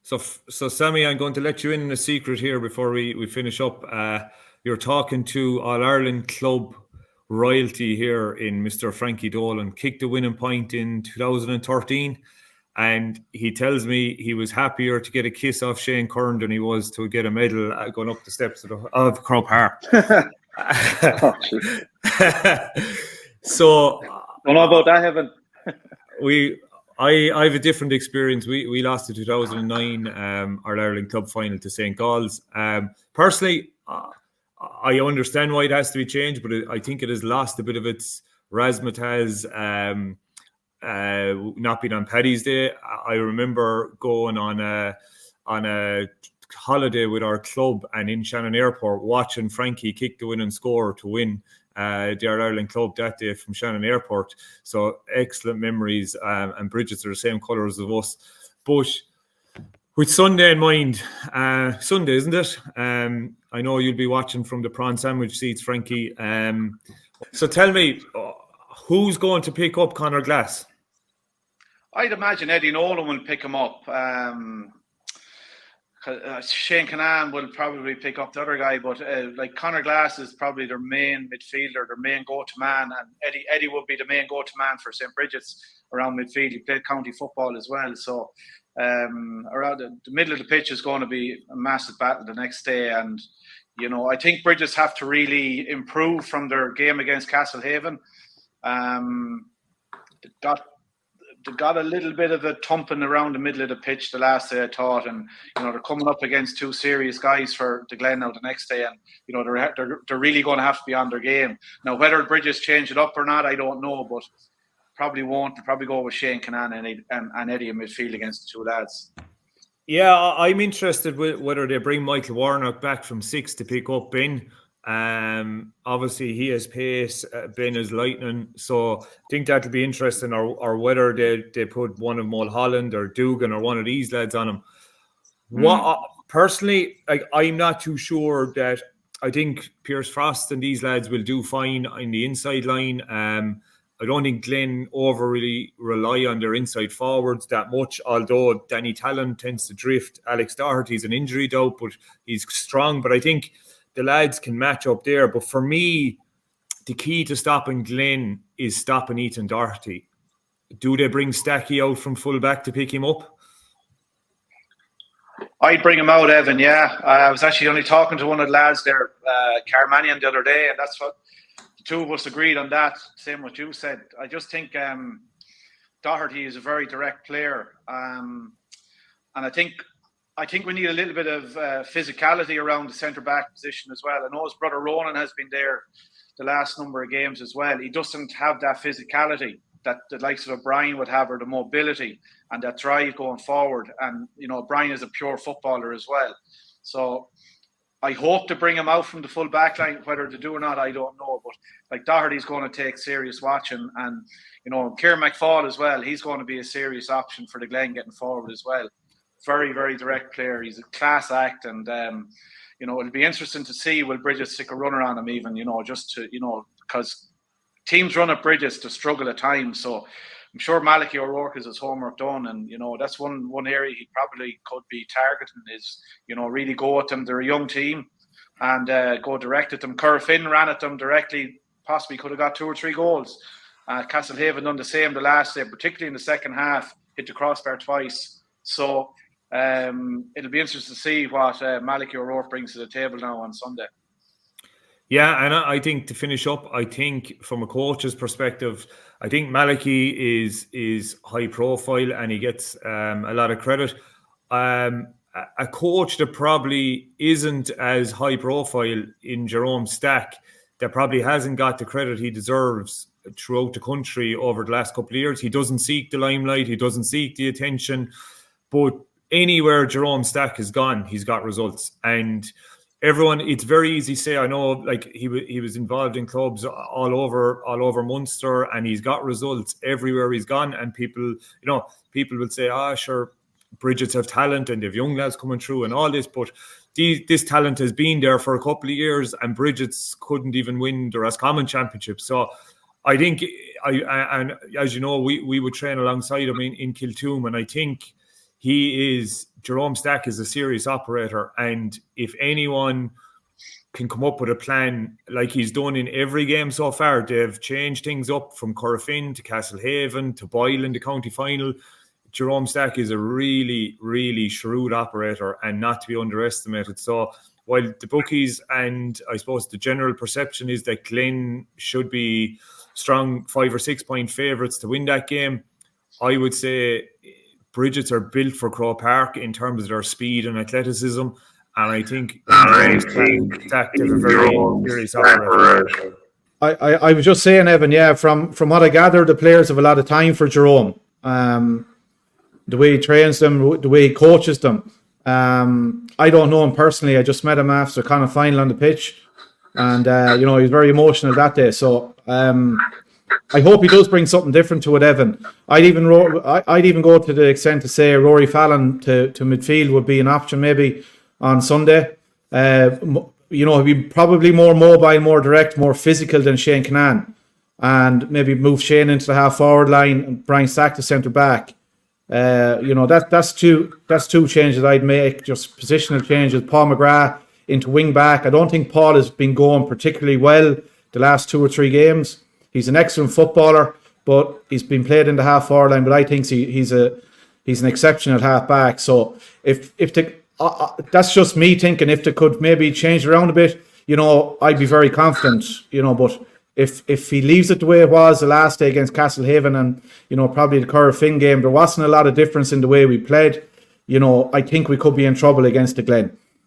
So Sammy, I'm going to let you in a secret here before we finish up. You're talking to All-Ireland club royalty here in Mr. Frankie Dolan. Kicked the winning point in 2013. And he tells me he was happier to get a kiss off Shane Curran than he was to get a medal going up the steps of Croke Park. So, don't know about that, Evan. I have a different experience. We lost the 2009 All-Ireland Club final to St. Gall's. Personally, I understand why it has to be changed, but I think it has lost a bit of its razzmatazz. Not being on Paddy's Day. I remember going on a holiday with our club and in Shannon Airport watching Frankie kick the winning score to win the All-Ireland club that day from Shannon Airport. So excellent memories, and Brigids are the same colours as us. But with Sunday in mind, Sunday, isn't it? I know you'll be watching from the prawn sandwich seats, Frankie. So tell me, who's going to pick up Conor Glass? I'd imagine Eddie Nolan will pick him up. Shane Canan will probably pick up the other guy, but like Conor Glass is probably their main midfielder, their main go-to man, and Eddie would be the main go-to man for St.Brigids around midfield. He played county football as well, so around the middle of the pitch is going to be a massive battle the next day. And I think Bridges have to really improve from their game against Castlehaven. They got a little bit of a thumping around the middle of the pitch the last day, I thought, and they're coming up against two serious guys for the Glen now the next day, and they're really going to have to be on their game now. Whether Bridges change it up or not, I don't know, but probably won't. They'll probably go with Shane Canan and Eddie in midfield against the two lads. Yeah, I'm interested with whether they bring Michael Warnock back from 6 to pick up Ben. Obviously he has pace, Ben is lightning, so I think that'll be interesting, or whether they put one of Mulholland or Dugan or one of these lads on him. Personally, I'm not too sure that. I think Pierce Frost and these lads will do fine in the inside line. I don't think Glen really rely on their inside forwards that much, although Danny Talon tends to drift. Alex Doherty's an injury doubt, but he's strong. But I think the lads can match up there. But for me, the key to stopping Glen is stopping Ethan Doherty. Do they bring Stacky out from full back to pick him up? I'd bring him out, Evan, yeah. I was actually only talking to one of the lads there, Carmanian, the other day, and that's what the two of us agreed on that, same what you said. I just think Doherty is a very direct player. And I think we need a little bit of physicality around the centre-back position as well. I know his brother Ronan has been there the last number of games as well. He doesn't have that physicality that the likes of O'Brien would have, or the mobility and that drive going forward. And, O'Brien is a pure footballer as well. So I hope to bring him out from the full back line. Whether to do or not, I don't know. But Doherty's going to take serious watching. And, Kieran McFall as well, he's going to be a serious option for the Glen getting forward as well. Very, very direct player. He's a class act, and it'll be interesting to see will Bridges stick a runner on him even, just to, because teams run at Bridges to struggle at times. So I'm sure Malachy O'Rourke has his homework done, and that's one area he probably could be targeting is, really go at them. They're a young team, and go direct at them. Cur Finn ran at them directly, possibly could have got 2 or 3 goals. Castlehaven done the same the last day, particularly in the second half, hit the crossbar twice. So it'll be interesting to see what Malachy O'Rourke brings to the table now on Sunday. Yeah, and I think to finish up, I think from a coach's perspective, I think Malachy is high profile and he gets a lot of credit. A coach that probably isn't as high profile in Jerome Stack, that probably hasn't got the credit he deserves throughout the country over the last couple of years. He doesn't seek the limelight, he doesn't seek the attention, but anywhere Jerome Stack has gone, he's got results. And everyone, it's very easy to say, I know, he was involved in clubs all over Munster, and he's got results everywhere he's gone. And people will say, sure, Brigids have talent and they've young lads coming through and all this, but this talent has been there for a couple of years, and Brigids couldn't even win the Roscommon Championship. So I think, and as you know, we would train alongside him in Kiltoom, and I think Jerome Stack is a serious operator, and if anyone can come up with a plan like he's done in every game so far, they've changed things up from Corofin to Castlehaven to Boyle in the county final. Jerome Stack is a really, really shrewd operator and not to be underestimated. So while the bookies and I suppose the general perception is that Glen should be strong 5 or 6 point favourites to win that game, I would say Brigids are built for Croke Park in terms of their speed and athleticism. And I think Stack is a very serious operator. I was just saying, Evan, from what I gather, the players have a lot of time for Jerome. The way he trains them, the way he coaches them. I don't know him personally. I just met him after the kind of final on the pitch. And, he was very emotional that day. So I hope he does bring something different to it, Evan. I'd even go to the extent to say Rory Fallon to midfield would be an option maybe on Sunday. He'd be probably more mobile, more direct, more physical than Shane Canaan. And maybe move Shane into the half-forward line and Brian Stack to centre-back. That's two changes I'd make, just positional changes. Paul McGrath into wing-back. I don't think Paul has been going particularly well the last 2 or 3 games. He's an excellent footballer, but he's been played in the half-forward line. But I think he's an exceptional half-back. So if that's just me thinking, if they could maybe change around a bit, I'd be very confident. But if he leaves it the way it was the last day against Castlehaven and probably the Corofin game, there wasn't a lot of difference in the way we played. I think we could be in trouble against the Glen.